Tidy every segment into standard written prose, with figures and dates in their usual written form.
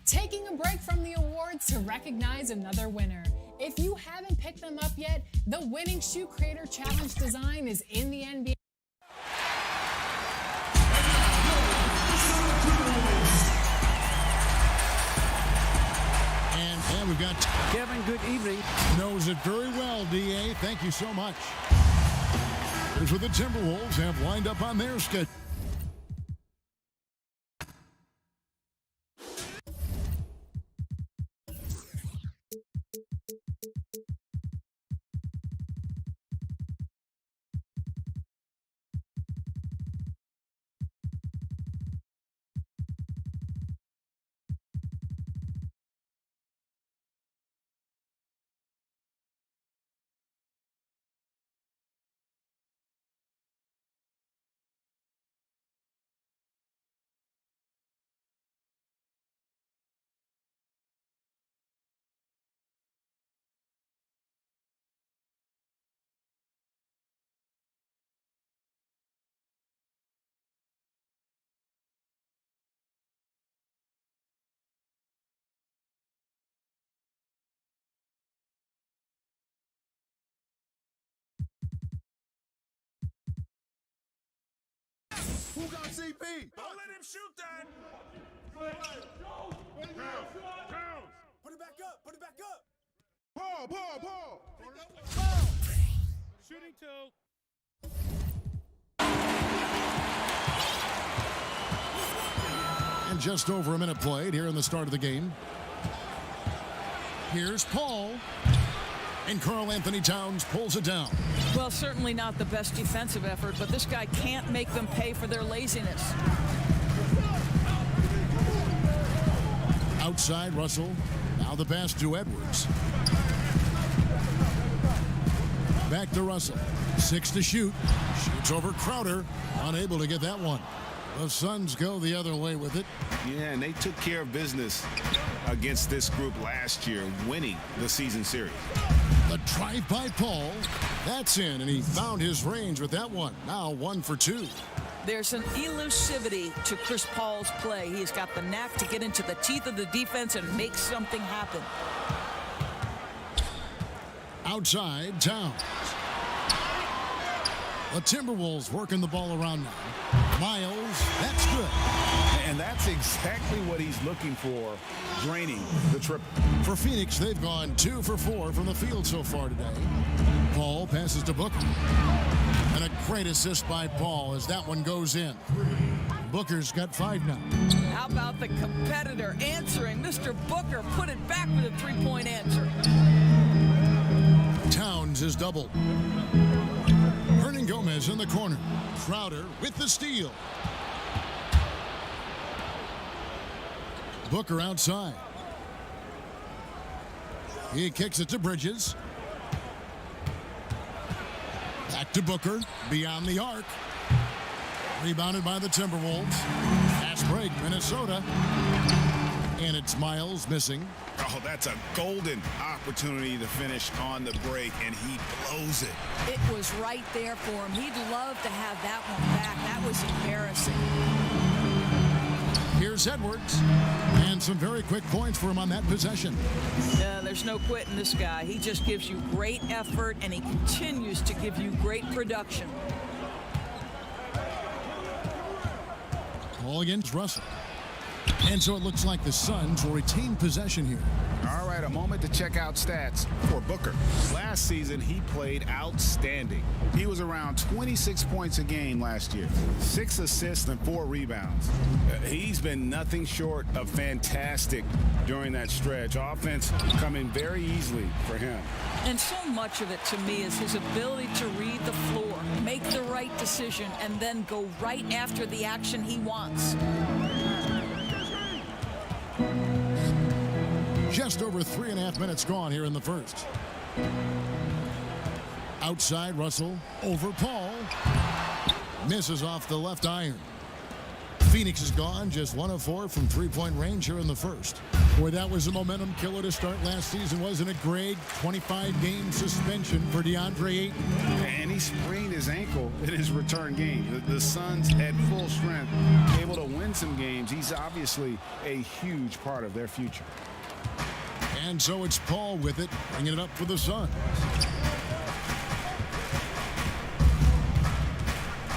taking a break from the awards to recognize another winner. If you haven't picked them up yet, the Winning Shoe Creator Challenge design is in the NBA. And we've got Kevin, good evening. Knows it very well, D.A. Thank you so much. Here's what the Timberwolves have lined up on their schedule. Who got CP? Don't let him shoot that. Put it back up. Put it back up. Paul. Shooting two. And just over a minute played here in the start of the game. Here's Paul. And Karl Anthony Towns pulls it down. Well, certainly not the best defensive effort, but this guy can't make them pay for their laziness. Outside, Russell. Now the pass to Edwards. Back to Russell. 6 to shoot. Shoots over Crowder. Unable to get that one. The Suns go the other way with it. Yeah, and they took care of business against this group last year, winning the season series. The drive by Paul. That's in, and he found his range with that one. Now 1 for 2. There's an elusivity to Chris Paul's play. He's got the knack to get into the teeth of the defense and make something happen. Outside, Towns. The Timberwolves working the ball around now. Miles, that's good. And that's exactly what he's looking for, draining the triple. For Phoenix, they've gone 2 for 4 from the field so far today. Paul passes to Booker. And a great assist by Paul as that one goes in. Booker's got 5 now. How about the competitor answering? Mr. Booker put it back with a three-point answer. Towns is doubled. Hernan Gomez in the corner. Crowder with the steal. Booker outside. He kicks it to Bridges. Back to Booker. Beyond the arc. Rebounded by the Timberwolves. Fast break, Minnesota. And it's Miles missing. Oh, that's a golden opportunity to finish on the break, and he blows it. It was right there for him. He'd love to have that one back. That was embarrassing. Here's Edwards. And some very quick points for him on that possession. There's no quitting this guy. He just gives you great effort, and he continues to give you great production. Ball against Russell. And so it looks like the Suns will retain possession here. All right, a moment to check out stats for Booker. Last season, he played outstanding. He was around 26 points a game last year, 6 assists and 4 rebounds. He's been nothing short of fantastic during that stretch. Offense coming very easily for him. And so much of it, to me, is his ability to read the floor, make the right decision, and then go right after the action he wants. Just over 3.5 minutes gone here in the first. Outside, Russell over Paul. Misses off the left iron. Phoenix is gone, just 1 of 4 from three-point range here in the first. Boy, that was a momentum killer to start last season, wasn't it, Greg? 25-game suspension for DeAndre Ayton. And he sprained his ankle in his return game. The Suns at full strength, able to win some games. He's obviously a huge part of their future. And so it's Paul with it, bringing it up for the Suns.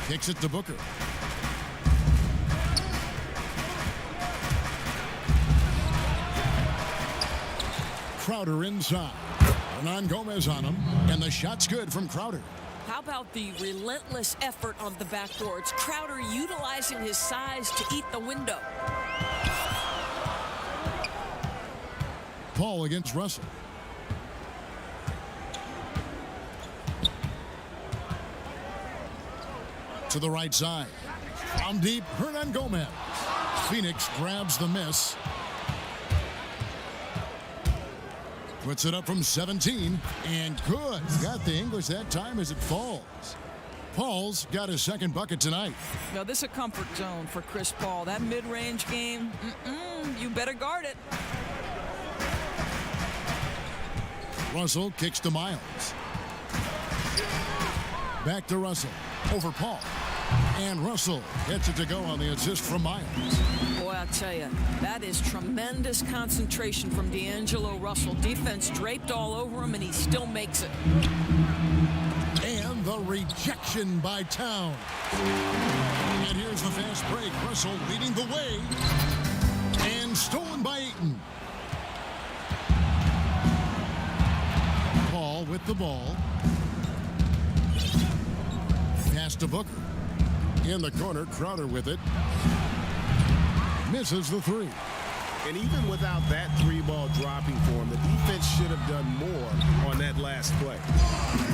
Kicks it to Booker. Crowder inside. Hernan Gomez on him, and the shot's good from Crowder. How about the relentless effort on the backdoor? It's Crowder utilizing his size to eat the window. Paul against Russell. To the right side. From deep, Hernan Gomez. Phoenix grabs the miss. Puts it up from 17, and good. Got the English that time as it falls. Paul's got his second bucket tonight. Now, this is a comfort zone for Chris Paul. That mid-range game, you better guard it. Russell kicks to Miles. Back to Russell. Over Paul. And Russell gets it to go on the assist from Miles. Boy, I tell you, that is tremendous concentration from D'Angelo Russell. Defense draped all over him, and he still makes it. And the rejection by Town. And here's the fast break. Russell leading the way. And stolen by Ayton. Paul with the ball. Pass to Booker. In the corner, Crowder with it. Misses the three. And even without that three-ball dropping for him, the defense should have done more on that last play.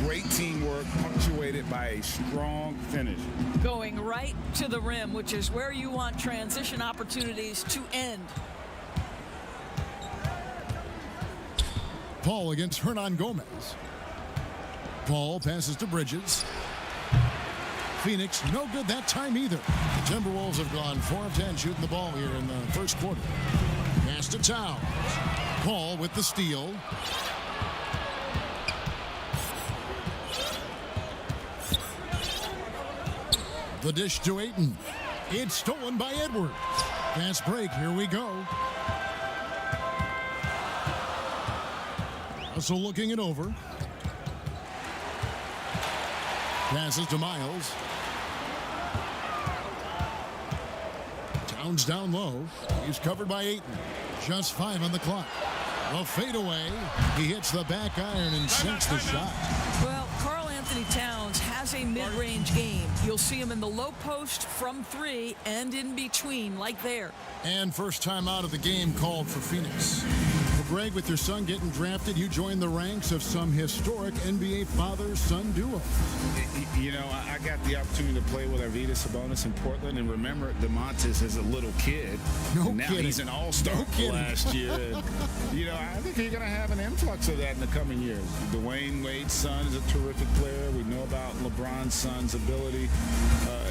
Great teamwork punctuated by a strong finish. Going right to the rim, which is where you want transition opportunities to end. Paul against Hernan Gomez. Paul passes to Bridges. Phoenix, no good that time either. The Timberwolves have gone 4 of 10 shooting the ball here in the first quarter. Pass to Towns. Paul with the steal. The dish to Ayton. It's stolen by Edwards. Fast break, here we go. Russell looking it over. Passes to Miles. Towns down low. He's covered by Ayton. Just 5 on the clock. A fadeaway. He hits the back iron and sinks the shot. Well, Karl Anthony Towns has a mid-range game. You'll see him in the low post from 3 and in between, like there. And first time out of the game called for Phoenix. Well, Greg, with your son getting drafted, you joined the ranks of some historic NBA father-son duo. You know, I got the opportunity to play with Arvydas Sabonis in Portland, and remember DeMontis as a little kid. No now kidding. He's an all-star last year. And, you know, I think you're going to have an influx of that in the coming years. Dwayne Wade's son is a terrific player. We know about LeBron's son's ability.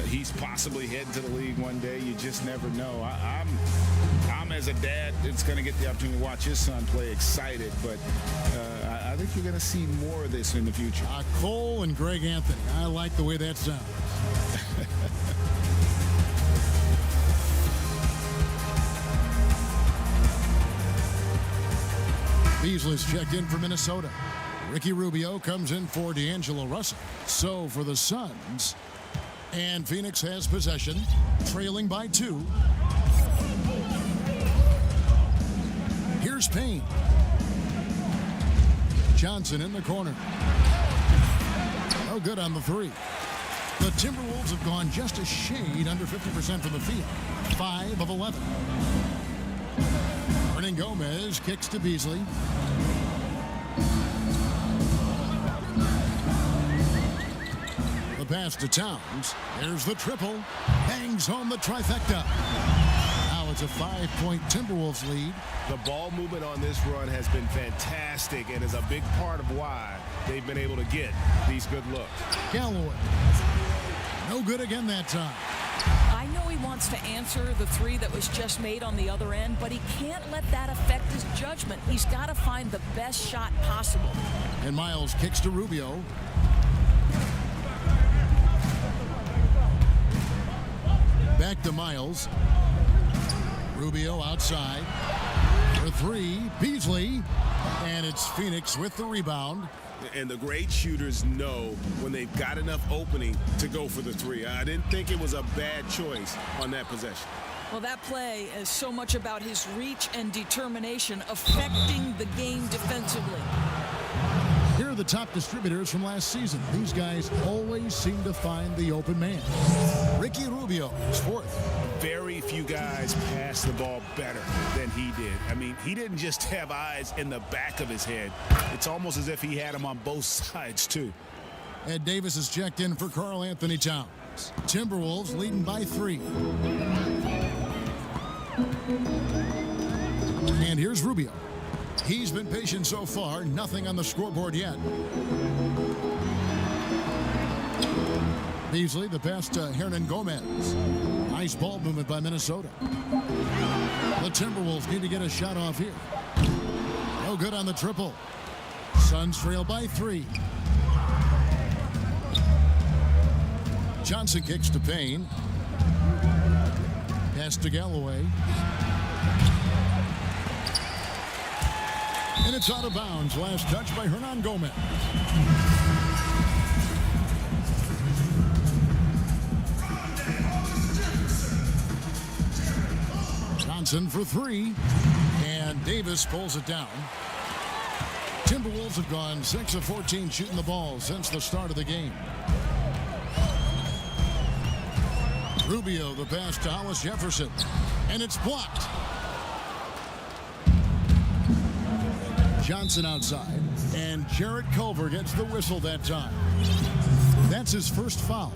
He's possibly heading to the league one day. You just never know. I'm as a dad that's going to get the opportunity to watch his son play excited, but I think you're going to see more of this in the future. Cole and Greg Anthony. I like the way that sounds. Beasley's checked in for Minnesota. Ricky Rubio comes in for D'Angelo Russell. So for the Suns, and Phoenix has possession, trailing by 2. Here's Payne. Johnson in the corner. No good on the 3. The Timberwolves have gone just a shade under 50% from the field. 5 of 11. Hernan Gomez kicks to Beasley. The pass to Towns. There's the triple. Bangs home the trifecta. Now it's a 5-point Timberwolves lead. The ball movement on this run has been fantastic and is a big part of why they've been able to get these good looks. Galloway. No good again that time. I know he wants to answer the three that was just made on the other end, but he can't let that affect his judgment. He's got to find the best shot possible. And Miles kicks to Rubio. Back to Miles. Rubio outside. For three, Beasley. And it's Phoenix with the rebound. And the great shooters know when they've got enough opening to go for the three. I didn't think it was a bad choice on that possession. Well, that play is so much about his reach and determination affecting the game defensively. Here are the top distributors from last season. These guys always seem to find the open man. Ricky Rubio is fourth. Very few guys pass the ball better than he did. I mean, he didn't just have eyes in the back of his head. It's almost as if he had them on both sides, too. Ed Davis is checked in for Karl Anthony Towns. Timberwolves leading by 3. And here's Rubio. He's been patient so far. Nothing on the scoreboard yet. Beasley, the pass to Hernan Gomez. Nice ball movement by Minnesota. The Timberwolves need to get a shot off here. No good on the triple. Suns trail by 3. Johnson kicks to Payne. Pass to Galloway. And it's out of bounds. Last touch by Hernan Gomez. Johnson for 3. And Davis pulls it down. Timberwolves have gone 6 of 14 shooting the ball since the start of the game. Rubio, the pass to Hollis Jefferson. And it's blocked. Johnson outside. And Jarrett Culver gets the whistle that time. That's his first foul.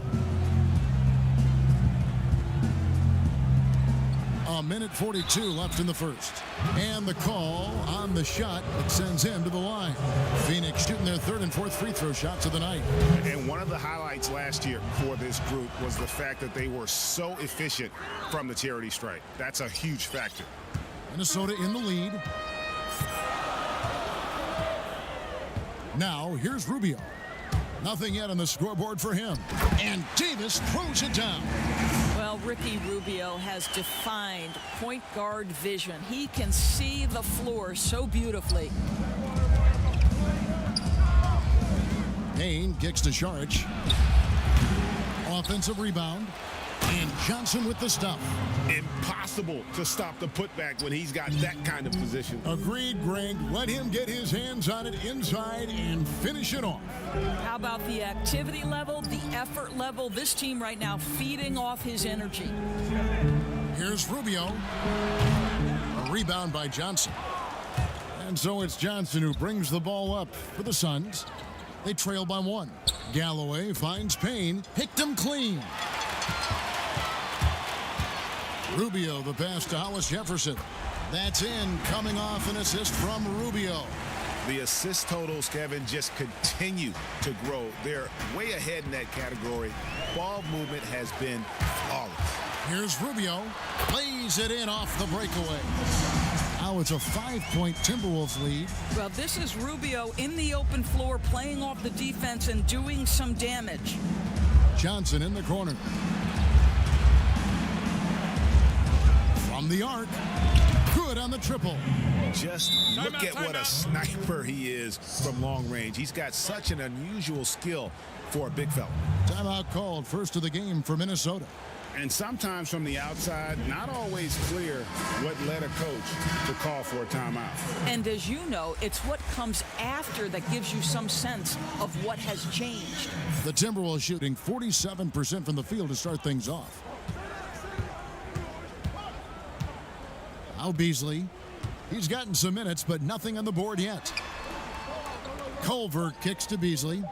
A minute 42 left in the first. And the call on the shot that sends him to the line. Phoenix shooting their third and fourth free throw shots of the night. And one of the highlights last year for this group was the fact that they were so efficient from the charity stripe. That's a huge factor. Minnesota in the lead. Now, here's Rubio. Nothing yet on the scoreboard for him. And Davis throws it down. Well, Ricky Rubio has defined point guard vision. He can see the floor so beautifully. Payne kicks to Saric. Offensive rebound. And Johnson with the stop. Impossible to stop the putback when he's got that kind of position. Agreed, Greg. Let him get his hands on it inside and finish it off. How about the activity level, the effort level? This team right now feeding off his energy. Here's Rubio. A rebound by Johnson. And so it's Johnson who brings the ball up for the Suns. They trail by 1. Galloway finds Payne. Picked him clean. Rubio, the pass to Hollis Jefferson. That's in, coming off an assist from Rubio. The assist totals, Kevin, just continue to grow. They're way ahead in that category. Ball movement has been flawless. Here's Rubio. Plays it in off the breakaway. Now it's a 5-point Timberwolves lead. Well, this is Rubio in the open floor playing off the defense and doing some damage. Johnson in the corner. From the arc. Good on the triple. Just look at what a sniper he is from long range. He's got such an unusual skill for a big fella. Timeout called, first of the game for Minnesota. And sometimes from the outside, not always clear what led a coach to call for a timeout. And as you know, it's what comes after that gives you some sense of what has changed. The Timberwolves shooting 47% from the field to start things off. Now Beasley. He's gotten some minutes, but nothing on the board yet. Culver kicks to Beasley.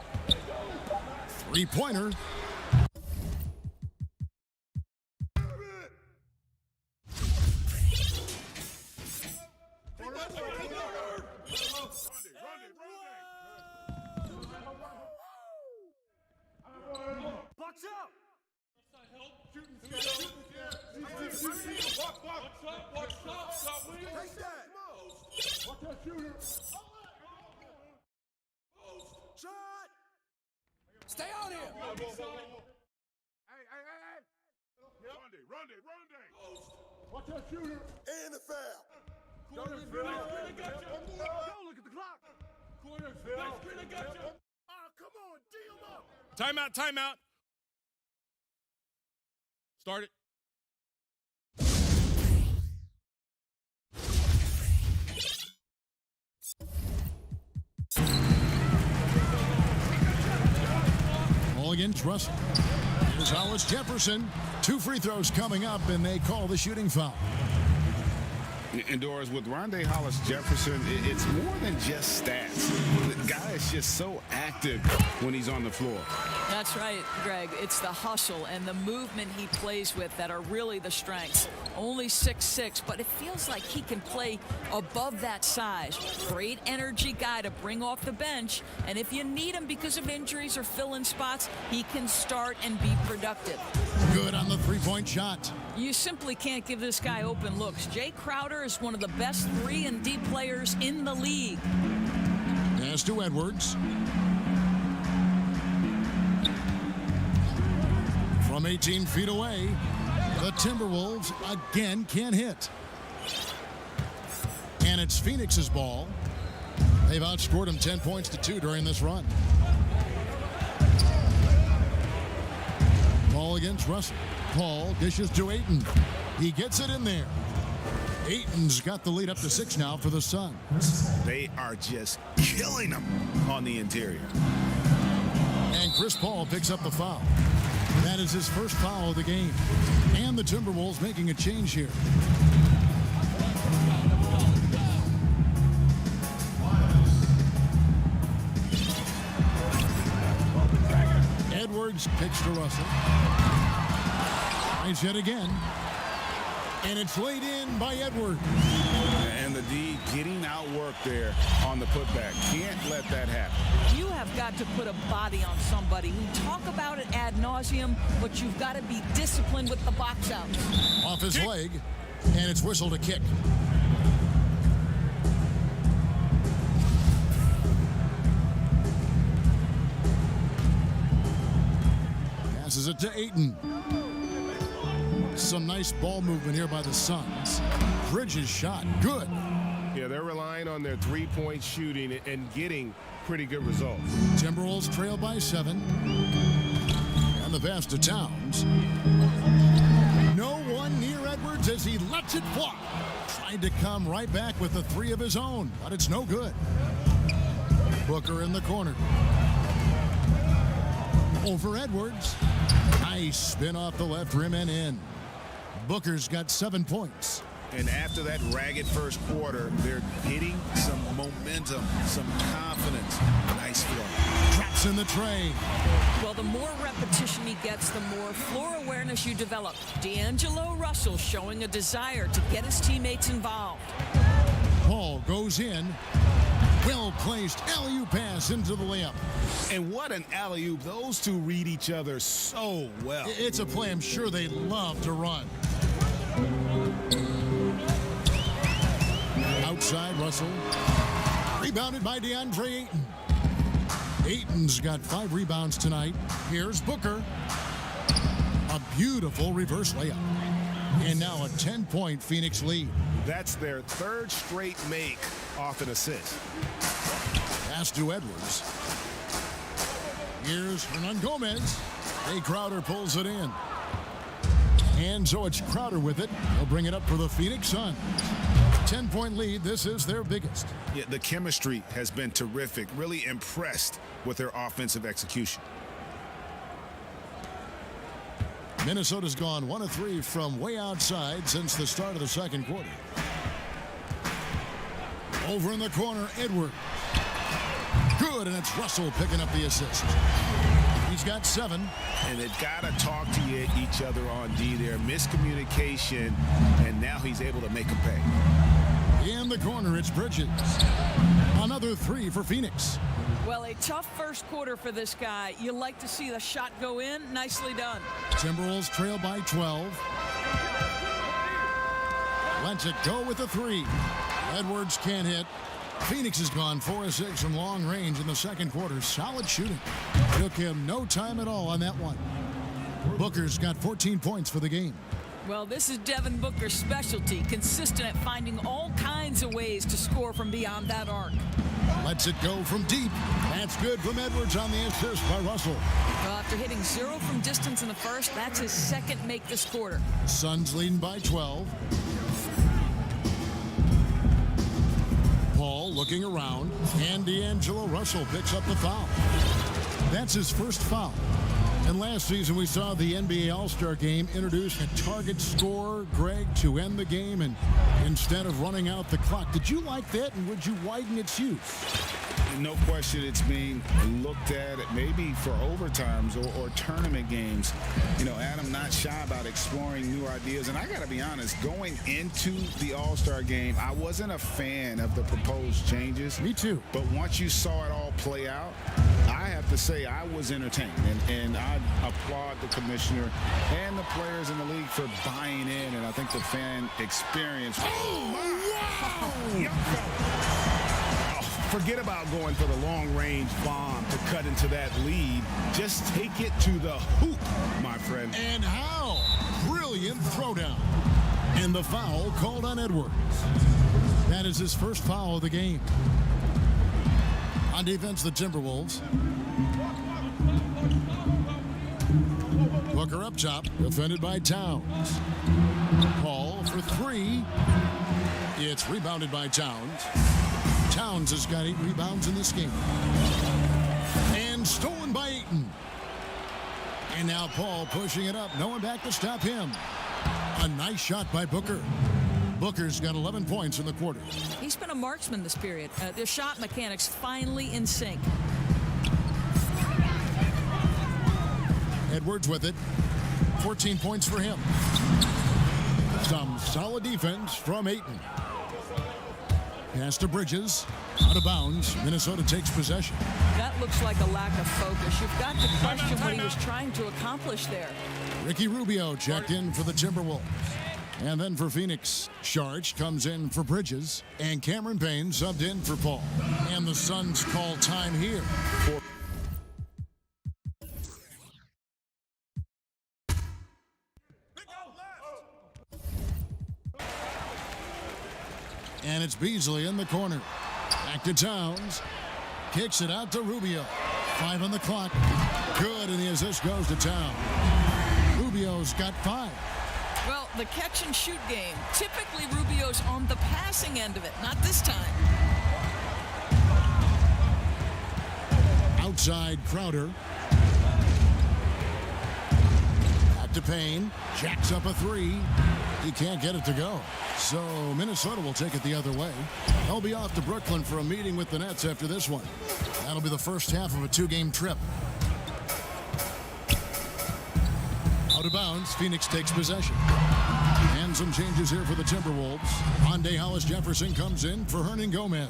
Three-pointer. Stay on him. Run. Watch that shooter. And the foul. Don't look at the clock. Come on, D him up. Timeout. Start it. Ball against Russell. Here's Hollis Jefferson. 2 free throws coming up, and they call the shooting foul. Indoors with Rondé Hollis Jefferson, it's more than just stats. The guy is just so active when he's on the floor. That's right, Greg. It's the hustle and the movement he plays with that are really the strengths. Only 6'6", but it feels like he can play above that size. Great energy guy to bring off the bench, and if you need him because of injuries or fill-in spots, he can start and be productive. Good on the three-point shot. You simply can't give this guy open looks. Jay Crowder is one of the best 3 and D players in the league. Pass to Edwards. From 18 feet away, the Timberwolves again can't hit. And it's Phoenix's ball. They've outscored him 10 points to 2 during this run. Ball against Russell. Paul dishes to Ayton. He gets it in there. Ayton's got the lead up to 6 now for the Suns. They are just killing them on the interior. And Chris Paul picks up the foul. That is his first foul of the game. And the Timberwolves making a change here. Edwards kicks to Russell. Nice hit again. And it's laid in by Edwards. And the D getting outworked there on the putback. Can't let that happen. You have got to put a body on somebody. We talk about it ad nauseum, but you've got to be disciplined with the box out. Off his leg, and it's whistled a kick. Passes it to Ayton. Some nice ball movement here by the Suns. Bridges shot, good. Yeah, they're relying on their three-point shooting and getting pretty good results. Timberwolves trail by 7. And the pass to Towns. No one near Edwards as he lets it fly. Tried to come right back with a 3 of his own, but it's no good. Booker in the corner. Over Edwards. Nice spin off the left rim and in. Booker's got 7 points. And after that ragged first quarter, they're hitting some momentum, some confidence. Nice flow. Drops in the tray. Well, the more repetition he gets, the more floor awareness you develop. D'Angelo Russell showing a desire to get his teammates involved. Paul goes in. Well-placed alley-oop pass into the layup. And what an alley-oop. Those two read each other so well. It's a play I'm sure they love to run. Outside, Russell. Rebounded by DeAndre Ayton. Ayton's got 5 rebounds tonight. Here's Booker. A beautiful reverse layup. And now a 10-point Phoenix lead. That's their 3rd straight make off an assist. Pass to Edwards. Here's Hernan Gomez. Jay Crowder pulls it in. And so it's Crowder with it. He'll bring it up for the Phoenix Suns. 10-point lead. This is their biggest. Yeah, the chemistry has been terrific. Really impressed with their offensive execution. Minnesota's gone 1 of 3 from way outside since the start of the second quarter. Over in the corner, Edwards. Good, and it's Russell picking up the assist. He's got 7. And they've got to talk to each other on D there. Miscommunication, and now he's able to make them pay. In the corner, it's Bridges. Another 3 for Phoenix. Well, a tough first quarter for this guy. You like to see the shot go in. Nicely done. Timberwolves trail by 12. Lets it go with a 3. Edwards can't hit. Phoenix has gone 4 of 6 from long range in the second quarter. Solid shooting. Took him no time at all on that one. Booker's got 14 points for the game. Well, this is Devin Booker's specialty, consistent at finding all kinds of ways to score from beyond that arc. Lets it go from deep. That's good from Edwards on the assist by Russell. Well, after hitting 0 from distance in the first, that's his second make this quarter. Suns leading by 12. Paul looking around, and D'Angelo Russell picks up the foul. That's his first foul. And last season we saw the NBA All-Star Game introduce a target scorer, Greg, to end the game, and instead of running out the clock. Did you like that, and would you widen its use? No question it's being looked at maybe for overtimes or tournament games. You know, Adam not shy about exploring new ideas. And I got to be honest, going into the All-Star game, I wasn't a fan of the proposed changes. Me too. But once you saw it all play out, I have to say I was entertained. And I applaud the commissioner and the players in the league for buying in. And I think the fan experience. Oh, wow! Forget about going for the long-range bomb to cut into that lead. Just take it to the hoop, my friend. And how? Brilliant throwdown. And the foul called on Edwards. That is his first foul of the game. On defense, the Timberwolves. Booker up top, defended by Towns. Paul for 3. It's rebounded by Towns. Towns has got 8 rebounds in this game. And stolen by Ayton. And now Paul pushing it up. No one back to stop him. A nice shot by Booker. Booker's got 11 points in the quarter. He's been a marksman this period. Their shot mechanics finally in sync. Edwards with it. 14 points for him. Some solid defense from Ayton. Pass to Bridges. Out of bounds. Minnesota takes possession. That looks like a lack of focus. You've got to question what he was trying to accomplish there. Ricky Rubio checked in for the Timberwolves. And then for Phoenix, Sharch comes in for Bridges. And Cameron Payne subbed in for Paul. And the Suns call time here. And it's Beasley in the corner. Back to Towns. Kicks it out to Rubio. 5 on the clock. Good, and the assist goes to Towns. Rubio's got 5. Well, the catch and shoot game. Typically, Rubio's on the passing end of it. Not this time. Outside Crowder. Back to Payne. Jacks up a 3. He can't get it to go. So Minnesota will take it the other way. They'll be off to Brooklyn for a meeting with the Nets after this one. That'll be the first half of a 2-game trip. Out of bounds, Phoenix takes possession. And some changes here for the Timberwolves. Hyundai Hollis Jefferson comes in for Hernan Gomez.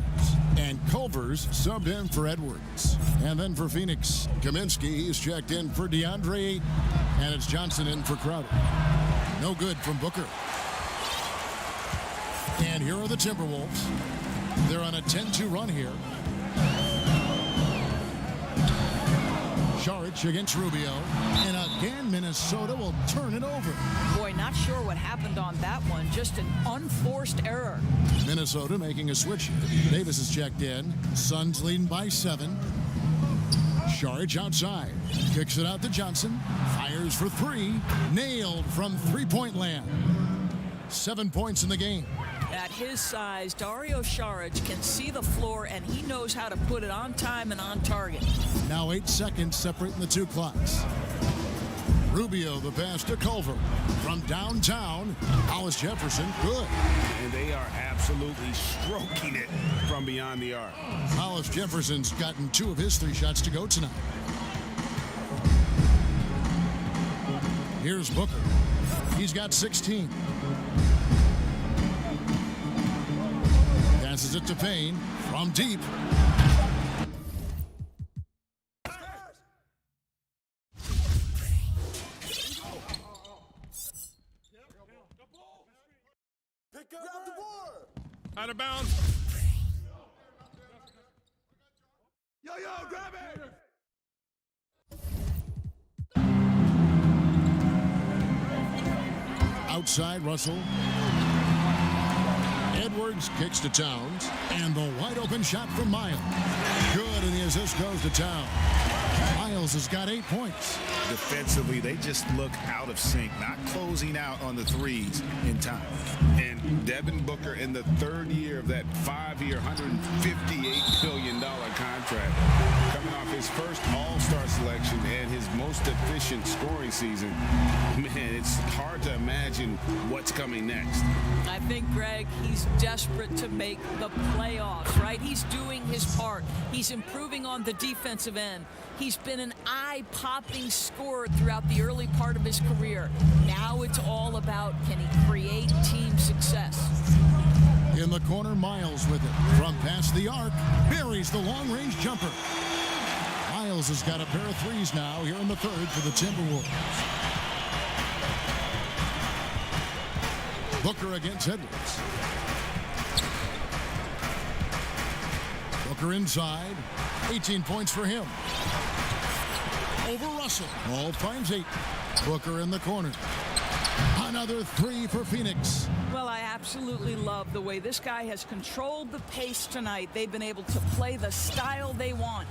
And Culver's subbed in for Edwards. And then for Phoenix, Kaminsky, he's checked in for DeAndre Ayton. And it's Johnson in for Crowder. No good from Booker. And here are the Timberwolves. They're on a 10-2 run here. Saric against Rubio. And again, Minnesota will turn it over. Boy, not sure what happened on that one. Just an unforced error. Minnesota making a switch. Davis is checked in. Suns leading by 7. Saric outside. Kicks it out to Johnson. Fires for 3. Nailed from three-point land. 7 points in the game. At his size, Dario Saric can see the floor, and he knows how to put it on time and on target. Now 8 seconds separating the 2 clocks. Rubio, the pass to Culver. From downtown, Hollis Jefferson, good. And they are absolutely stroking it from beyond the arc. Hollis Jefferson's gotten 2 of his 3 shots to go tonight. Here's Booker. He's got 16. Passes it to Payne from deep. Grab the board. Out of bounds. Yo, grab it. Outside, Russell. Edwards kicks to Towns. And the wide open shot from Miles. Good, and the assist goes to Towns. Miles has got 8 points. Defensively, they just look out of sync, not closing out on the threes in time. And Devin Booker, in the third year of that 5-year, $158 billion contract, coming off his first All-Star selection and his most efficient scoring season, man, it's hard to imagine what's coming next. I think, Greg, he's desperate to make the playoffs, right? He's doing his part. He's improving on the defensive end. He's been an eye-popping scorer throughout the early part of his career. Now it's all about, can he create team success? In the corner, Miles with it. From past the arc, buries the long-range jumper. Miles has got a pair of threes now here in the third for the Timberwolves. Booker against Edwards. Booker inside. 18 points for him. Over Russell. Ball finds 8. Booker in the corner. Another 3 for Phoenix. Well, I absolutely love the way this guy has controlled the pace tonight. They've been able to play the style they want.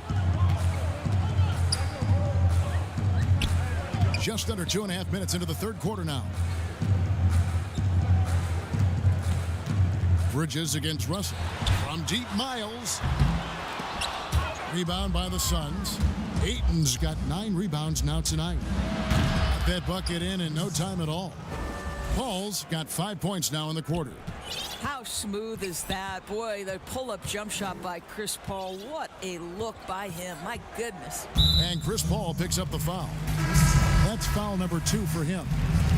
Just under 2.5 minutes into the third quarter now. Bridges against Russell. From deep, Miles. Rebound by the Suns. Ayton's got 9 rebounds now tonight. Got that bucket in no time at all. Paul's got 5 points now in the quarter. How smooth is that? Boy, the pull-up jump shot by Chris Paul. What a look by him. My goodness. And Chris Paul picks up the foul. That's foul number 2 for him.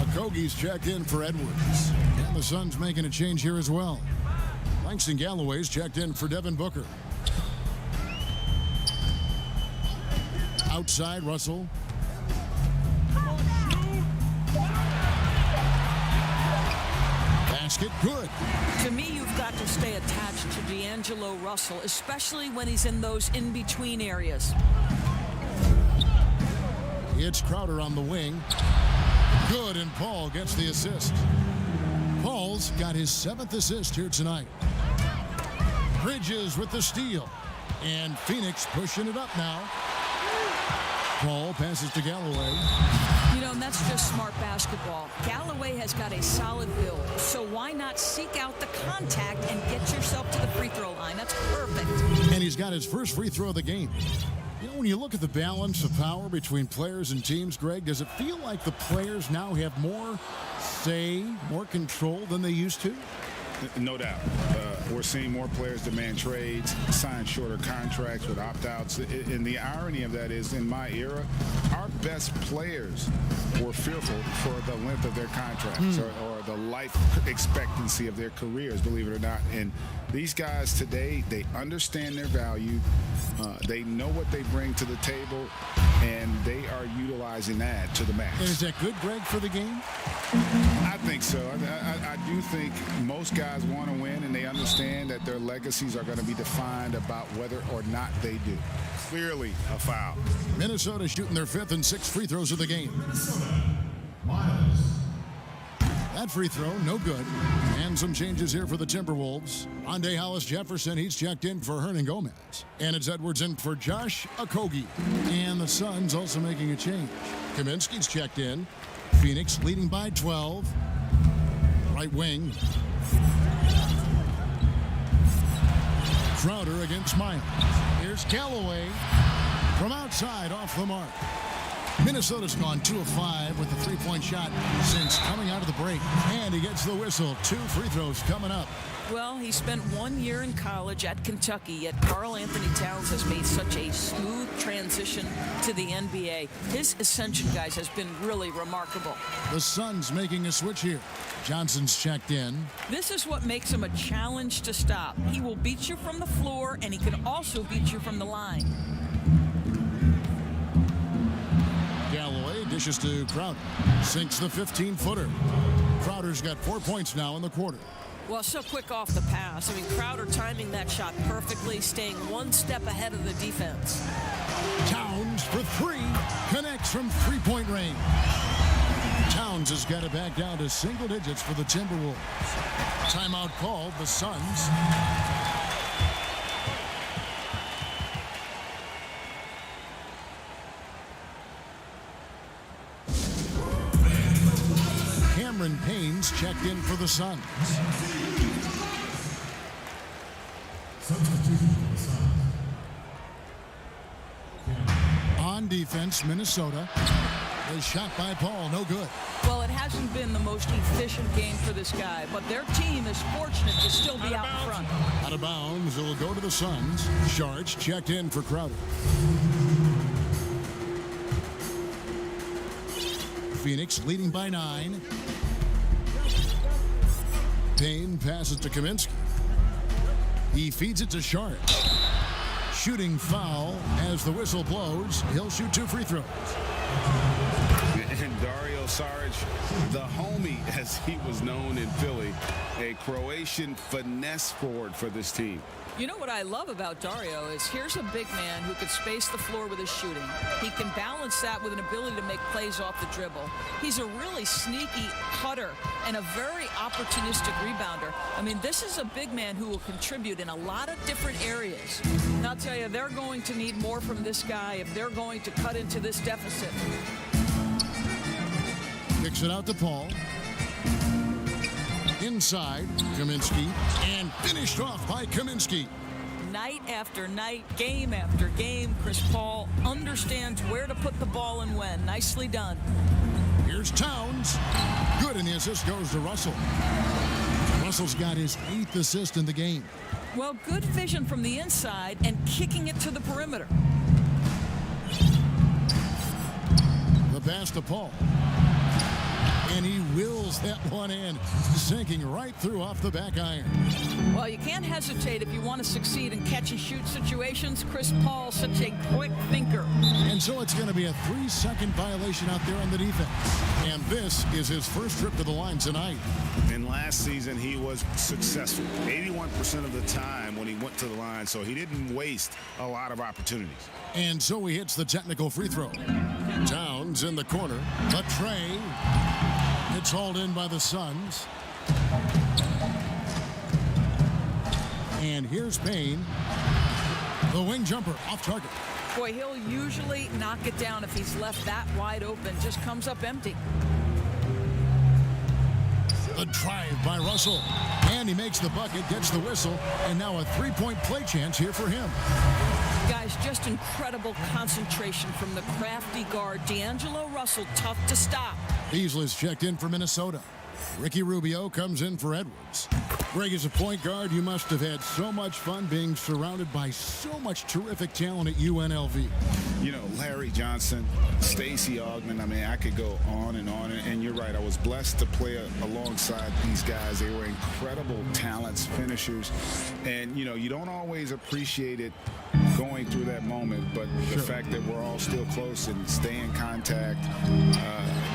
Okogie's checked in for Edwards. And the Suns making a change here as well. Langston Galloway's checked in for Devin Booker. Outside, Russell. Basket, good. To me, you've got to stay attached to D'Angelo Russell, especially when he's in those in-between areas. It's Crowder on the wing. Good, and Paul gets the assist. Paul's got his 7th assist here tonight. Bridges with the steal. And Phoenix pushing it up now. Paul passes to Galloway. You know, and that's just smart basketball. Galloway has got a solid build, so why not seek out the contact and get yourself to the free throw line? That's perfect. And he's got his first free throw of the game. You know, when you look at the balance of power between players and teams, Greg, does it feel like the players now have more say, more control than they used to? No doubt. We're seeing more players demand trades, sign shorter contracts with opt-outs. And the irony of that is, in my era, our best players were fearful for the length of their contracts or the life expectancy of their careers, believe it or not. And these guys today, they understand their value. They know what they bring to the table, and they are utilizing that to the max. And is that good, Greg, for the game? I think so. I do think most guys want to win, and they understand that their legacies are going to be defined about whether or not they do. Clearly a foul. Minnesota shooting their 5th and 6th free throws of the game. That free throw, no good. And some changes here for the Timberwolves. Rondae Hollis-Jefferson, he's checked in for Hernan Gomez. And it's Edwards in for Josh Okogie. And the Suns also making a change. Kaminsky's checked in. Phoenix leading by 12. Right wing. Crowder against Miles. Here's Galloway from outside off the mark. Minnesota's gone 2 of 5 with the 3-point shot since coming out of the break. And he gets the whistle. 2 free throws coming up. Well, he spent 1 year in college at Kentucky, yet Karl Anthony Towns has made such a smooth transition to the NBA. His ascension, guys, has been really remarkable. The Suns making a switch here. Johnson's checked in. This is what makes him a challenge to stop. He will beat you from the floor, and he can also beat you from the line. Galloway dishes to Crowder. Sinks the 15-footer. Crowder's got 4 points now in the quarter. Well, so quick off the pass. I mean, Crowder timing that shot perfectly, staying one step ahead of the defense. Towns for three. Connects from three-point range. Towns has got it back down to single digits for the Timberwolves. Timeout called, the Suns. Cameron Payne's checked in for the Suns. On defense, Minnesota. A shot by Paul, no good. Well, it hasn't been the most efficient game for this guy, but their team is fortunate to still be out in front. Out of bounds, it'll go to the Suns. Sharch checked in for Crowder. Phoenix leading by 9. Payne passes to Kaminsky. He feeds it to Sharch. Shooting foul as the whistle blows. He'll shoot 2 free throws. And Dario Saric, the homie, as he was known in Philly, a Croatian finesse forward for this team. You know what I love about Dario is here's a big man who could space the floor with his shooting. He can balance that with an ability to make plays off the dribble. He's a really sneaky cutter and a very opportunistic rebounder. I mean, this is a big man who will contribute in a lot of different areas. And I'll tell you, they're going to need more from this guy if they're going to cut into this deficit. Kicks it out to Paul. Inside, Kaminsky, and finished off by Kaminsky. Night after night, game after game, Chris Paul understands where to put the ball and when. Nicely done. Here's Towns. Good, and the assist goes to Russell. Russell's got his 8th assist in the game. Well, good vision from the inside and kicking it to the perimeter. The pass to Paul. And he wills that one in, sinking right through off the back iron. Well, you can't hesitate if you want to succeed in catch-and-shoot situations. Chris Paul, such a quick thinker. And so it's going to be a 3-second violation out there on the defense. And this is his first trip to the line tonight. And last season, he was successful 81% of the time when he went to the line, so he didn't waste a lot of opportunities. And so he hits the technical free throw. Towns in the corner. A tray. It's hauled in by the Suns. And here's Payne. The wing jumper off target. Boy, he'll usually knock it down if he's left that wide open. Just comes up empty. The drive by Russell. And he makes the bucket, gets the whistle, and now a 3-point play chance here for him. Guys, just incredible concentration from the crafty guard. D'Angelo Russell, tough to stop. Beasley's checked in for Minnesota. Ricky Rubio comes in for Edwards. Greg, as a point guard, you must have had so much fun being surrounded by so much terrific talent at UNLV. You know, Larry Johnson, Stacey Augmon, I mean, I could go on, and you're right. I was blessed to play alongside these guys. They were incredible talents, finishers, and, you know, you don't always appreciate it going through that moment, but the fact that we're all still close and stay in contact,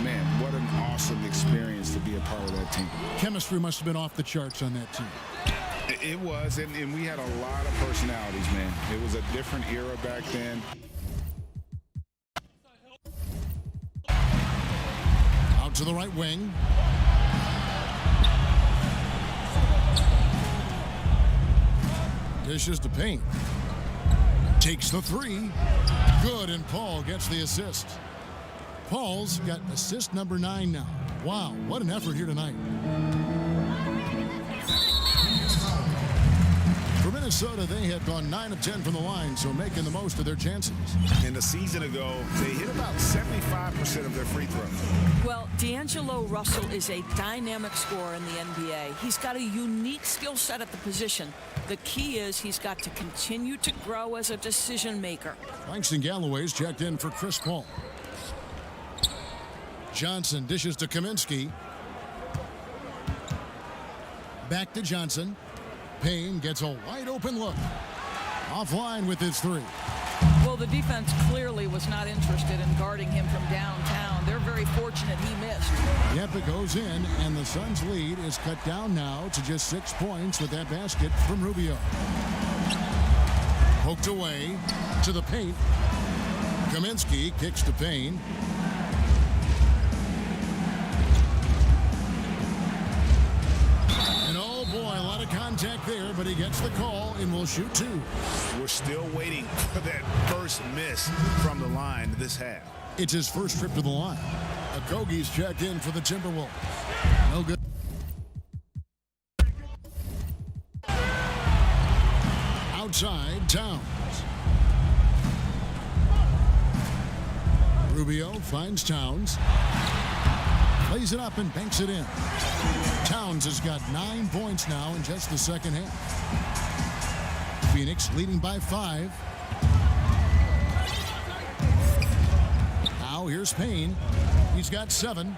man, what an awesome experience to be a part of that team. Chemistry must have been off the charts on that team. It was, and we had a lot of personalities, man. It was a different era back then. Out to the right wing. Dishes to Payne. Takes the 3. Good, and Paul gets the assist. Paul's got assist number 9 now. Wow, what an effort here tonight. For Minnesota, they had gone 9 of 10 from the line, so making the most of their chances. And a season ago, they hit about 75% of their free throws. Well, D'Angelo Russell is a dynamic scorer in the NBA. He's got a unique skill set at the position. The key is he's got to continue to grow as a decision maker. Langston Galloway's checked in for Chris Paul. Johnson dishes to Kaminsky. Back to Johnson. Payne gets a wide open look. Offline with his 3. Well, the defense clearly was not interested in guarding him from downtown. they're very fortunate he missed. Yep, it goes in, and the Suns' lead is cut down now to just 6 points with that basket from Rubio. Poked away to the paint. Kaminsky kicks to Payne. And oh boy, a lot of contact there, but he gets the call and will shoot two. We're still waiting for that first miss from the line this half. It's his first trip to the line. Okogie's checked in for the Timberwolves. No good. Outside, Towns. Rubio finds Towns. Plays it up and banks it in. Towns has got 9 points now in just the second half. Phoenix leading by 5. Now here's Payne. He's got 7.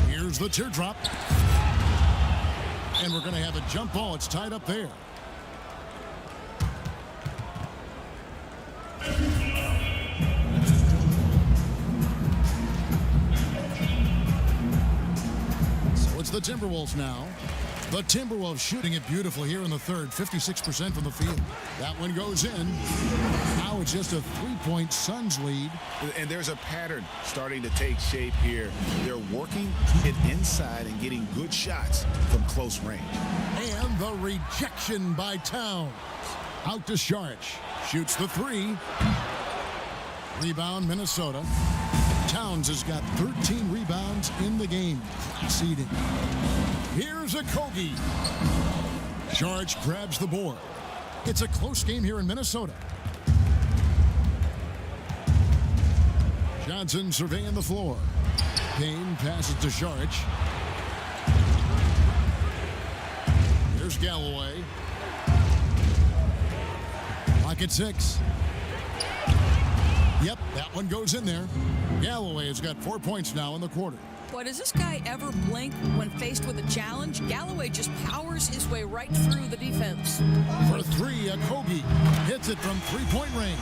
Here's the teardrop. And we're going to have a jump ball. It's tied up there. So it's the Timberwolves now. The Timberwolves shooting it beautifully here in the third, 56% from the field. That one goes in. Now it's just a 3-point Suns lead. And there's a pattern starting to take shape here. They're working it inside and getting good shots from close range. And the rejection by Towns. Out to Saric. Shoots the 3. Rebound, Minnesota. Towns has got 13 rebounds in the game. Seeding. Here's Okogie. Saric grabs the board. It's a close game here in Minnesota. Johnson surveying the floor. Payne passes to Saric. Here's Galloway. Clock at 6. Yep, that one goes in there. Galloway has got 4 points now in the quarter. Boy, does this guy ever blink when faced with a challenge? Galloway just powers his way right through the defense. For 3, Okogie hits it from 3-point range.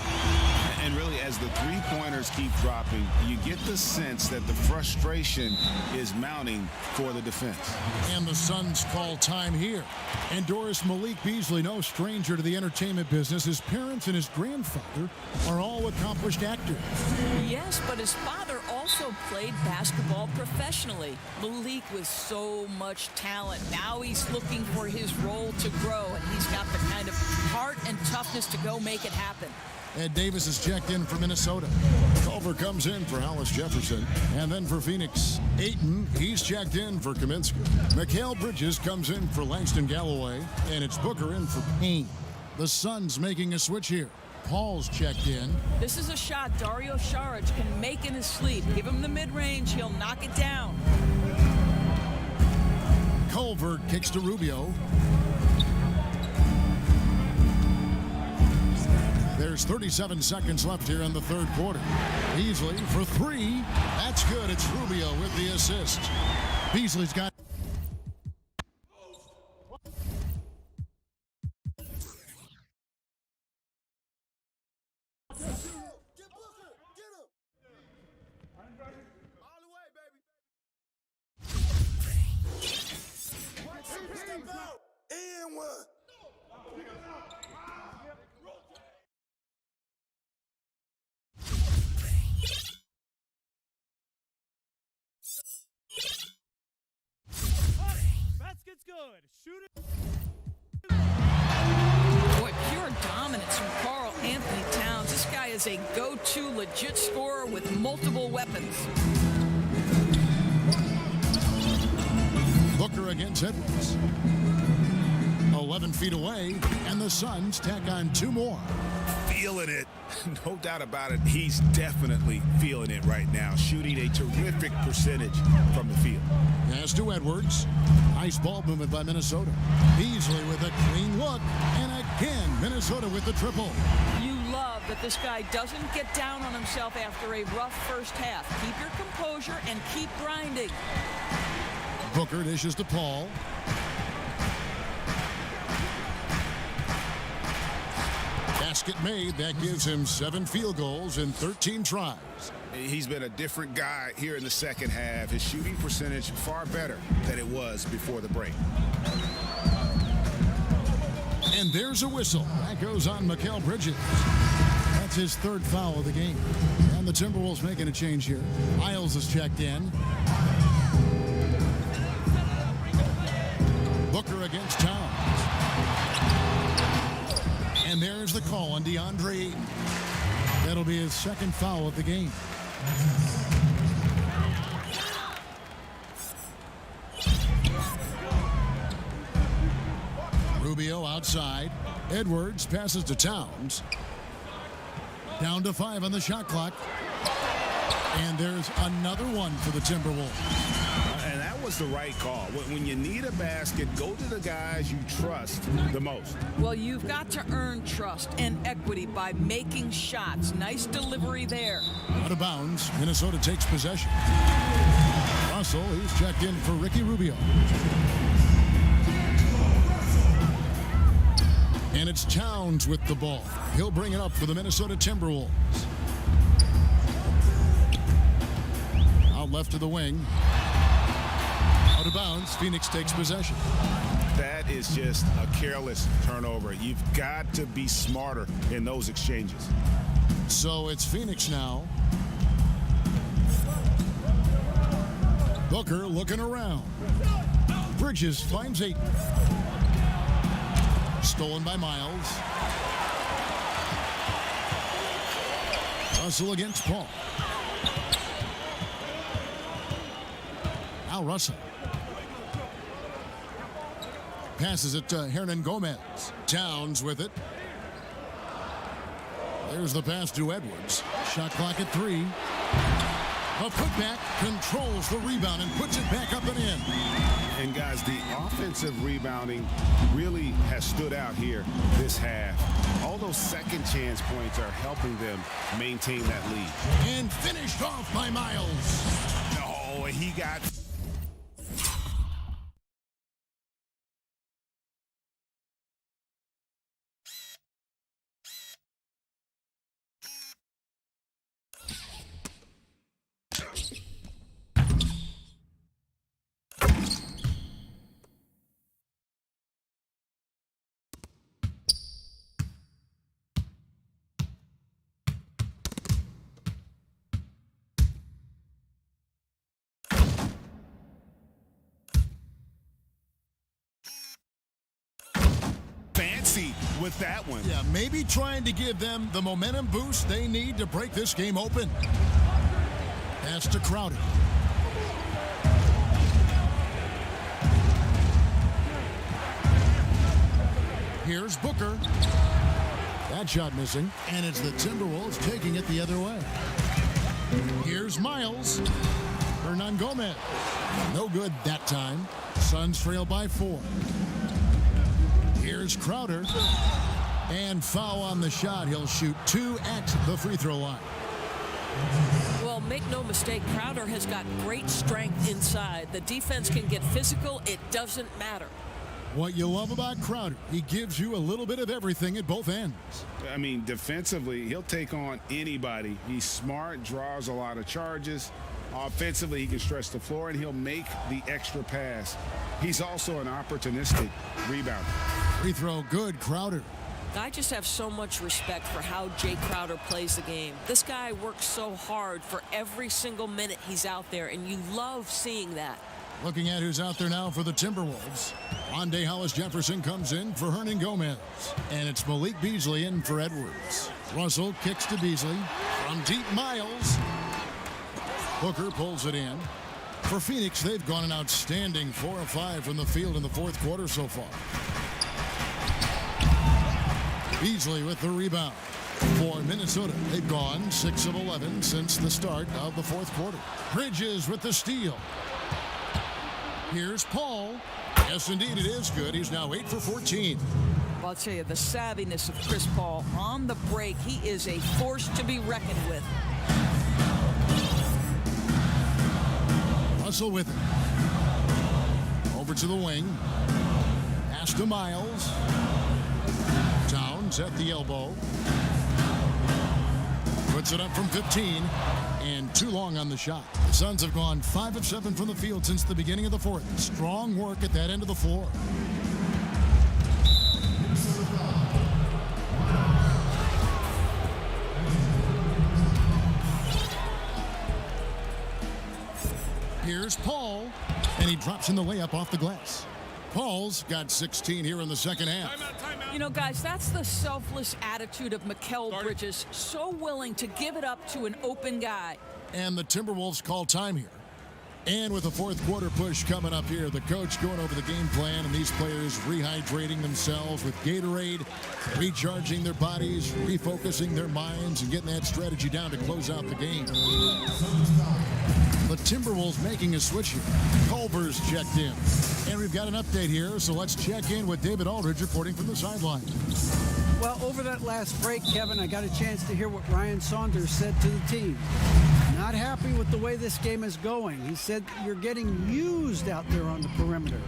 And really, as the three-pointers keep dropping, you get the sense that the frustration is mounting for the defense. And the Suns call time here. And Doris Malik Beasley, no stranger to the entertainment business. His parents and his grandfather are all accomplished actors. Yes, but his father also played basketball professionally. Malik with so much talent. Now he's looking for his role to grow, and he's got the kind of heart and toughness to go make it happen. Ed Davis is checked in for Minnesota. Culver comes in for Hollis Jefferson. And then for Phoenix, Ayton, he's checked in for Kaminsky. Mikal Bridges comes in for Langston Galloway. And it's Booker in for Payne. The Suns making a switch here. Paul's checked in. This is a shot Dario Saric can make in his sleep. Give him the mid-range, he'll knock it down. Culver kicks to Rubio. There's 37 seconds left here in the third quarter. Beasley for 3. That's good. It's Rubio with the assist. Beasley's got... And one. Basket's good. Shoot it. Boy, pure dominance from Karl Anthony Towns. This guy is a go-to legit scorer with multiple weapons. Booker against Edwards. 11 feet away, and the Suns tack on 2 more. Feeling it. No doubt about it. He's definitely feeling it right now. Shooting a terrific percentage from the field. Pass to Edwards. Nice ball movement by Minnesota. Beasley with a clean look. And again, Minnesota with the triple. You love that this guy doesn't get down on himself after a rough first half. Keep your composure and keep grinding. Booker dishes to Paul. Basket made. That gives him 7 field goals in 13 tries. He's been a different guy here in the second half. His shooting percentage far better than it was before the break. And there's a whistle. That goes on Mikal Bridges. That's his 3rd foul of the game. And the Timberwolves making a change here. Miles is checked in. Booker against Towns. And there's the call on DeAndre Ayton. That'll be his 2nd foul of the game. Rubio outside. Edwards passes to Towns. Down to 5 on the shot clock. And there's another one for the Timberwolves. And that was the right call. When you need a basket, go to the guys you trust the most. Well, you've got to earn trust and equity by making shots. Nice delivery there. Out of bounds. Minnesota takes possession. Russell, he's checked in for Ricky Rubio. And it's Towns with the ball. He'll bring it up for the Minnesota Timberwolves. Out left to the wing. Out of bounds. Phoenix takes possession. That is just a careless turnover. You've got to be smarter in those exchanges. So it's Phoenix now. Booker looking around. Bridges finds Ayton. Stolen by Miles. Russell against Paul. Now Russell. Passes it to Hernan Gomez. Towns with it. There's the pass to Edwards. Shot clock at 3. A putback controls the rebound and puts it back up and in. And guys, the offensive rebounding really has stood out here this half. All those second chance points are helping them maintain that lead. And finished off by Miles. No, he got... with that one. Yeah, maybe trying to give them the momentum boost they need to break this game open. Pass to Crowder. Here's Booker. That shot missing. And it's the Timberwolves taking it the other way. Here's Miles. Hernan Gomez. No good that time. Suns trail by 4. Here's Crowder. And foul on the shot. He'll shoot 2 at the free throw line. Well, make no mistake, Crowder has got great strength inside. The defense can get physical. It doesn't matter. What you love about Crowder, he gives you a little bit of everything at both ends. I mean, defensively, he'll take on anybody. He's smart, draws a lot of charges. Offensively, he can stretch the floor, and he'll make the extra pass. He's also an opportunistic rebounder. Free throw good, Crowder. I just have so much respect for how Jay Crowder plays the game. This guy works so hard for every single minute he's out there, and you love seeing that. Looking at who's out there now for the Timberwolves. Rondé Hollis-Jefferson comes in for Hernan Gomez. And it's Malik Beasley in for Edwards. Russell kicks to Beasley. From deep, Miles. Booker pulls it in. For Phoenix, they've gone an outstanding 4 of 5 from the field in the fourth quarter so far. Beasley with the rebound. For Minnesota, they've gone 6 of 11 since the start of the fourth quarter. Bridges with the steal. Here's Paul. Yes, indeed, it is good. He's now 8 for 14. Well, I'll tell you, the savviness of Chris Paul on the break, he is a force to be reckoned with. Russell with it. Over to the wing. Pass to Miles. Towns Towns at the elbow. Puts it up from 15, and too long on the shot. The Suns have gone 5 of 7 from the field since the beginning of the fourth. Strong work at that end of the floor. Here's Paul, and he drops in the layup off the glass. Paul's got 16 here in the second half. You know, guys, that's the selfless attitude of Mikal Bridges. So willing to give it up to an open guy. And the Timberwolves call time here. And with a fourth quarter push coming up here, the coach going over the game plan and these players rehydrating themselves with Gatorade, recharging their bodies, refocusing their minds, and getting that strategy down to close out the game. The Timberwolves making a switch here. Culver's checked in. And we've got an update here, so let's check in with David Aldridge reporting from the sideline. Well, over that last break, Kevin, I got a chance to hear what Ryan Saunders said to the team. Not happy with the way this game is going. He said, you're getting used out there on the perimeter.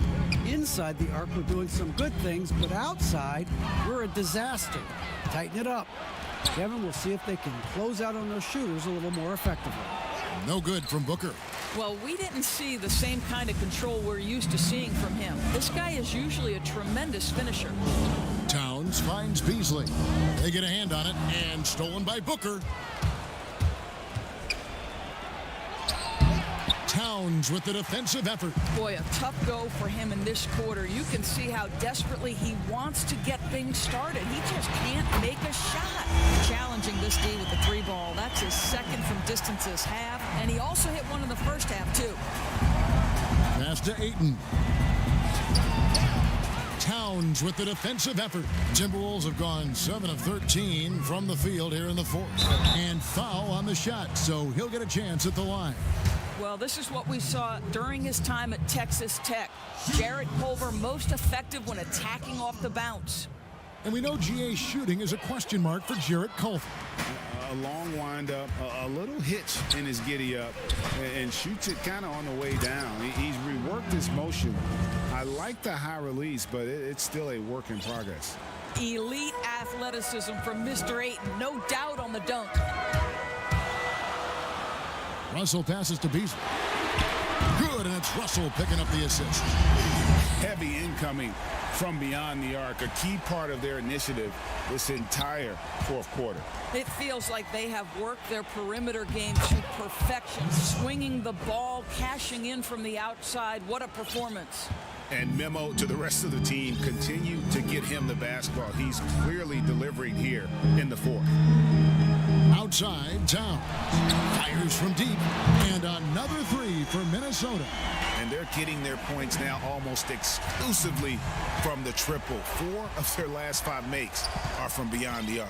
Inside the arc, we're doing some good things, but outside, we're a disaster. Tighten it up. Kevin, we'll see if they can close out on those shooters a little more effectively. No good from Booker. Well, we didn't see the same kind of control we're used to seeing from him. This guy is usually a tremendous finisher. Towns finds Beasley. They get a hand on it, and stolen by Booker. Towns with the defensive effort. Boy, a tough go for him in this quarter. You can see how desperately he wants to get things started. He just can't make a shot. Challenging this D with the 3 ball. That's his second from distance this half. And he also hit one in the first half, too. Pass to Ayton. Towns with the defensive effort. Timberwolves have gone 7 of 13 from the field here in the fourth. And foul on the shot, so he'll get a chance at the line. Well, this is what we saw during his time at Texas Tech. Jarrett Culver most effective when attacking off the bounce. And we know GA's shooting is a question mark for Jarrett Culver. A long windup, a little hitch in his giddy up, and shoots it kind of on the way down. He's reworked his motion. I like the high release, but it's still a work in progress. Elite athleticism from Mr. Ayton. No doubt on the dunk. Russell passes to Beasley. Good, and it's Russell picking up the assist. Heavy incoming from beyond the arc, a key part of their initiative this entire fourth quarter. It feels like they have worked their perimeter game to perfection. Swinging the ball, cashing in from the outside. What a performance. And memo to the rest of the team, continue to get him the basketball. He's clearly delivering here in the fourth. Outside, Towns fires from deep, and another 3 for Minnesota. And they're getting their points now almost exclusively from the triple. 4 of their last 5 makes are from beyond the arc.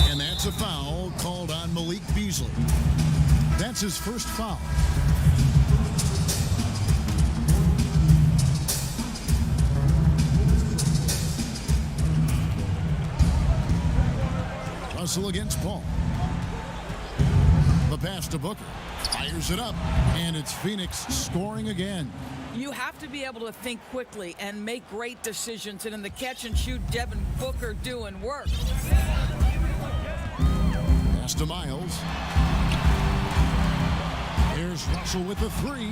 And that's a foul called on Malik Beasley. That's his first foul. Russell against Paul. The pass to Booker. Fires it up, and it's Phoenix scoring again. You have to be able to think quickly and make great decisions. And in the catch and shoot, Devin Booker doing work. Pass to Miles. Here's Russell with the 3.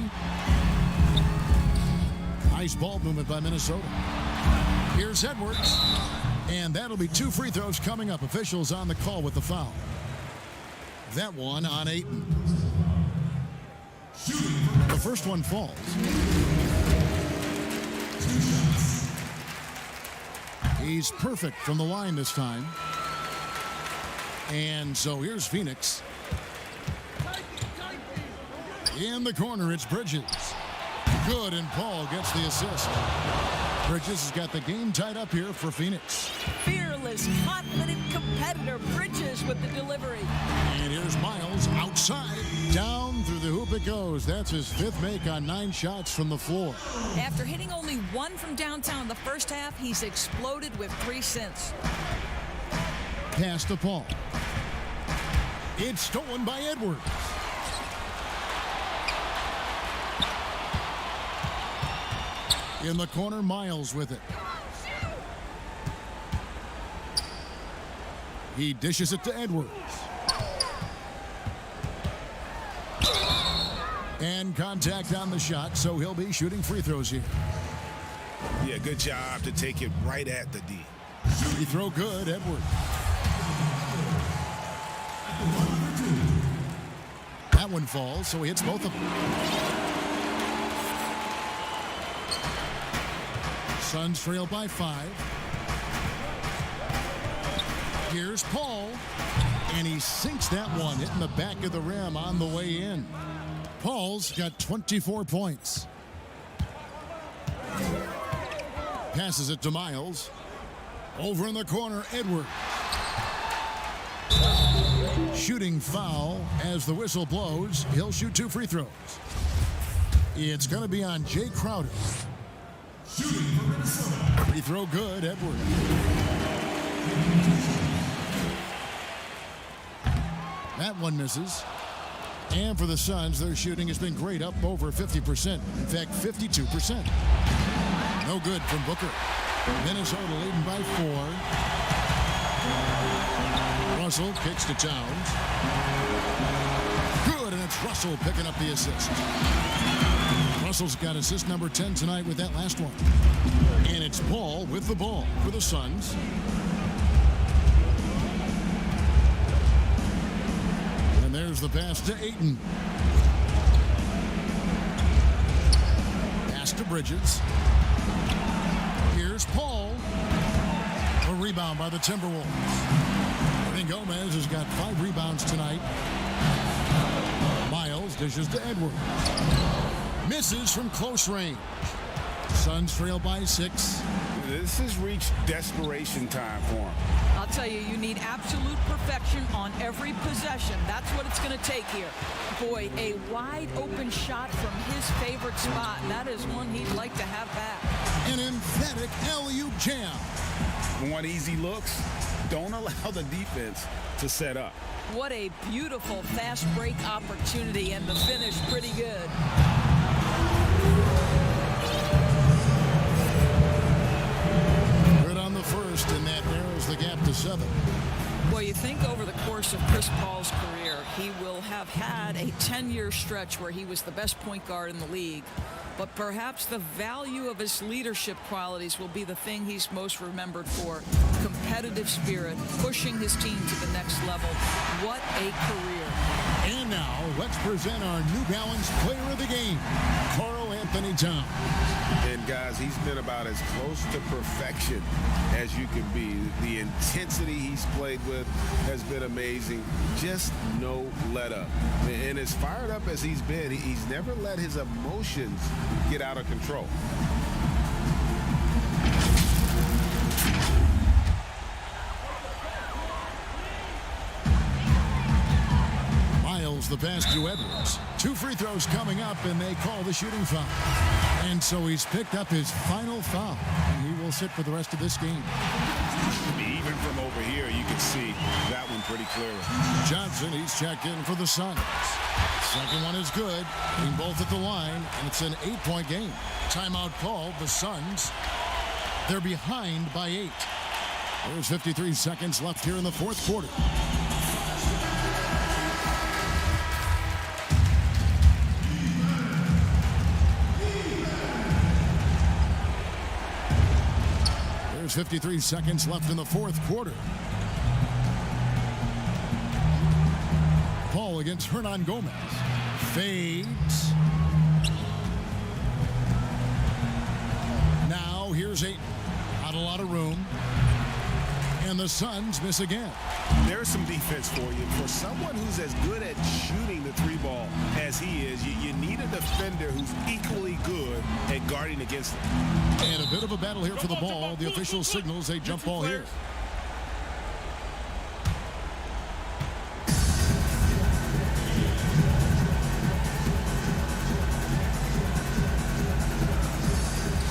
Nice ball movement by Minnesota. Here's Edwards. And that'll be 2 free throws coming up. Officials on the call with the foul. That one on Ayton. The first one falls. He's perfect from the line this time. And so here's Phoenix. In the corner, it's Bridges. Good, and Paul gets the assist. Bridges has got the game tied up here for Phoenix. Fearless, confident competitor. Bridges with the delivery. And here's Miles outside. Down through the hoop it goes. That's his 5th make on 9 shots from the floor. After hitting only 1 from downtown in the first half, he's exploded with 3 since. Pass to Paul. It's stolen by Edwards. In the corner, Miles with it. He dishes it to Edwards. And contact on the shot, so he'll be shooting free throws here. Yeah, good job to take it right at the D. Free throw good, Edwards. That one falls, so he hits both of them. Suns trail by 5. Here's Paul, and he sinks that one, hitting the back of the rim on the way in. Paul's got 24 points. Passes it to Miles. Over in the corner, Edwards. Shooting foul as the whistle blows. He'll shoot 2 free throws. It's going to be on Jay Crowder. Free throw good, Edwards. That one misses. And for the Suns, their shooting has been great, up over 50%. In fact, 52%. No good from Booker. Minnesota leading by 4. Russell kicks to Towns. Good, and it's Russell picking up the assist. Russell's got assist number 10 tonight with that last one. And it's Paul with the ball for the Suns. And there's the pass to Ayton. Pass to Bridges. Here's Paul. A rebound by the Timberwolves. I think Gomez has got 5 rebounds tonight. Miles dishes to Edwards. Misses from close range. Suns trail by 6. This has reached desperation time for him. I'll tell you, you need absolute perfection on every possession. That's what it's going to take here. Boy, a wide open shot from his favorite spot. That is one he'd like to have back. An emphatic alley-oop jam. Want easy looks? Don't allow the defense to set up. What a beautiful fast break opportunity, and the finish pretty good. Good on the first, and that narrows the gap to 7. Well, you think over the course of Chris Paul's career, he will have had a 10-year stretch where he was the best point guard in the league. But perhaps the value of his leadership qualities will be the thing he's most remembered for. Competitive spirit, pushing his team to the next level. What a career. And now, let's present our New Balance Player of the Game, Karl Anthony Towns. And guys, he's been about as close to perfection as you can be. The intensity he's played with has been amazing. Just no let up. And as fired up as he's been, he's never let his emotions get out of control. Miles the pass to Edwards. 2 free throws coming up, and they call the shooting foul. And so he's picked up his final foul, and he will sit for the rest of this game. Even from over here, you can see that one pretty clearly. Johnson, he's checked in for the Suns. Second one is good. Being both at the line, and it's an 8-point game. Timeout called. The Suns, they're behind by 8. There's 53 seconds left here in the 4th quarter. There's 53 seconds left in the 4th quarter. Paul against Hernan Gomez. Fades. Now here's Ayton. Not a lot of room. And the Suns miss again. There's some defense for you. For someone who's as good at shooting the 3-ball as he is, you need a defender who's equally good at guarding against him. And a bit of a battle here for the ball. The official signals a jump ball here.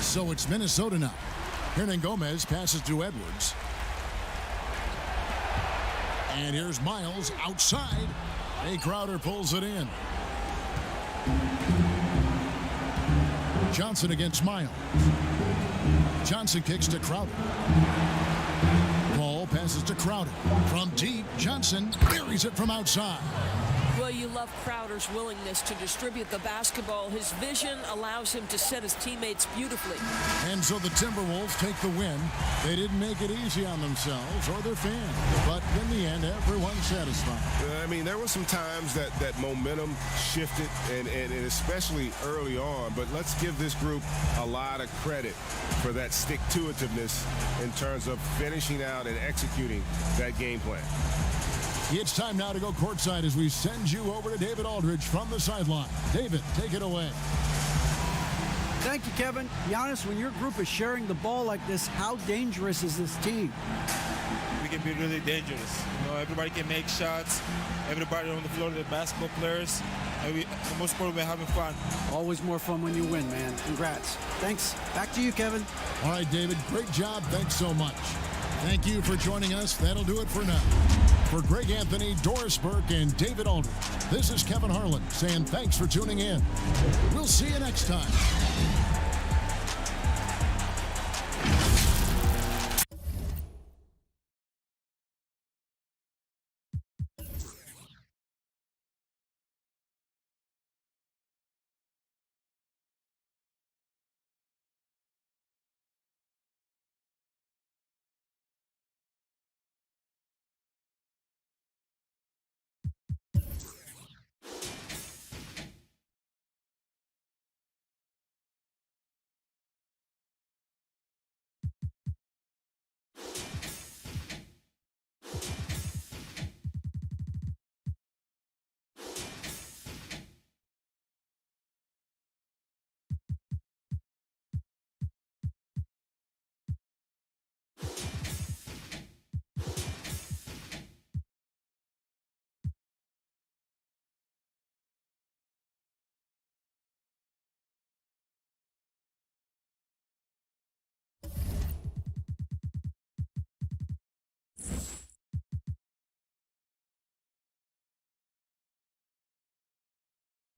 So it's Minnesota now. Hernan Gomez passes to Edwards. And here's Miles outside. Jay Crowder pulls it in. Johnson against Miles. Johnson kicks to Crowder. Paul passes passes to Crowder. From deep, Johnson buries it from outside. Well, you love Crowder's willingness to distribute the basketball. His vision allows him to set his teammates beautifully. And so the Timberwolves take the win. They didn't make it easy on themselves or their fans, but in the end, everyone's satisfied. I mean, there were some times that momentum shifted, and especially early on, but let's give this group a lot of credit for that stick-to-itiveness in terms of finishing out and executing that game plan. It's time now to go courtside as we send you over to David Aldridge from the sideline. David, take it away. Thank you, Kevin. Giannis, when your group is sharing the ball like this, how dangerous is this team? We can be really dangerous. You know, everybody can make shots. Everybody on the floor, the basketball players. And the most important, we're having fun. Always more fun when you win, man. Congrats. Thanks. Back to you, Kevin. All right, David, great job. Thanks so much. Thank you for joining us. That'll do it for now. For Greg Anthony, Doris Burke, and David Aldridge, this is Kevin Harlan saying thanks for tuning in. We'll see you next time.